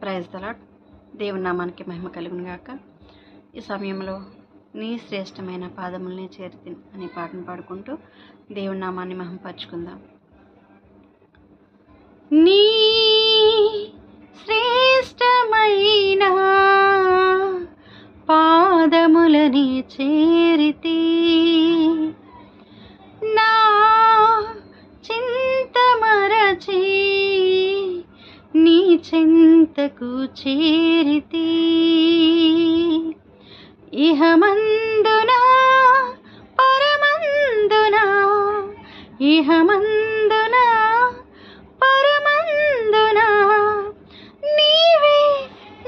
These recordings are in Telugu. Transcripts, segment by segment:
Praise the lord. దేవుని నామానికి మహిమ కలుగును గాక. ఈ సమయంలో నీ శ్రేష్టమైన పాదముల్ని చేరితి అనే పాటను పాడుకుంటూ దేవుని నామాన్ని మహిమపరచుకుందాం. నీ శ్రేష్టమైన పాదములని చేరితి, నా చింత మరచి నీ చింతకు చేరితి. ఇహమందున పరమందున, ఇహమందున పరమందున నీవే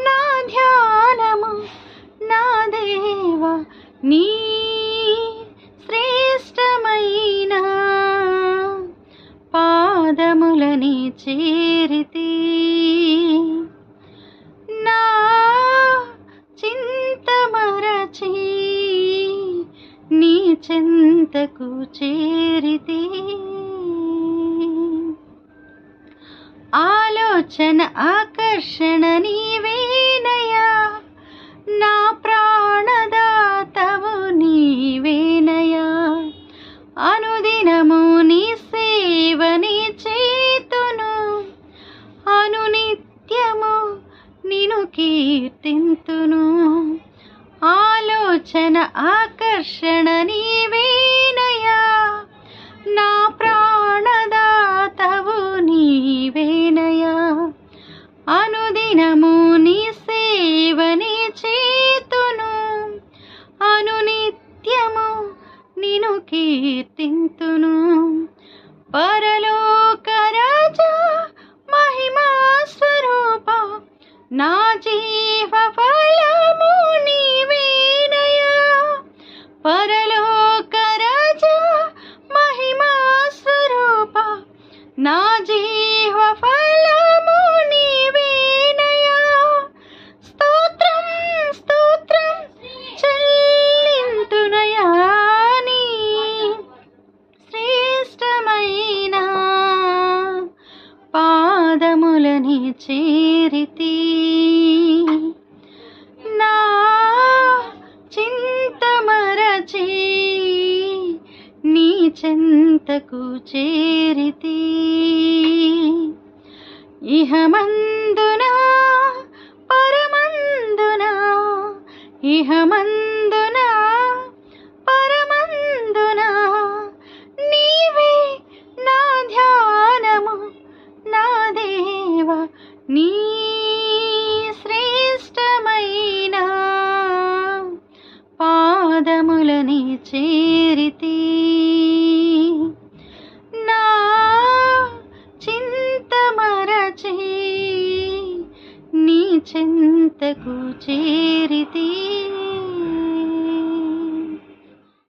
నా ధ్యానము, నా దేవా నీ శ్రేష్టమైన పాదములని చేరితి. నా చింత మరచి నీ చింతకు చేరితి. ఆలోచన ఆకర్షణ నీవేనయా, నా ప్రాణదాతవు నీవేనయా. అనుదినము నీ సేవని చేతును, అనునిత్యము నిన్ను కీర్తింతును. ఆలోచన ఆకర్షణ నీవేనయా, నా ప్రాణదాతవు నీవేనయా. అనుదినము నీ సేవని చేతును, అనునిత్యము నిన్ను కీర్తింతును. పరలోక రాజా మహిమా స్వరూప, నా జీవ ఫలము నీవేనయా. పరలోక రాజా మహిమా స్వరూప, నా జీవ ఫలము నీవేనయా. స్తోత్రం స్తోత్రం చెల్లింతునయా నీ శ్రేష్టమైన పాదములని చేరితి. నా చింత మరచి నీ చింతకు చేరితి. ఇహమందున పరమందున, ఇహమందున పరమందున నీవే నా ధ్యానము, నా దేవా నీ శ్రేష్టమైన పాదములని చేరితి. నా చింత మరచి నీ చింతకు చేరితి.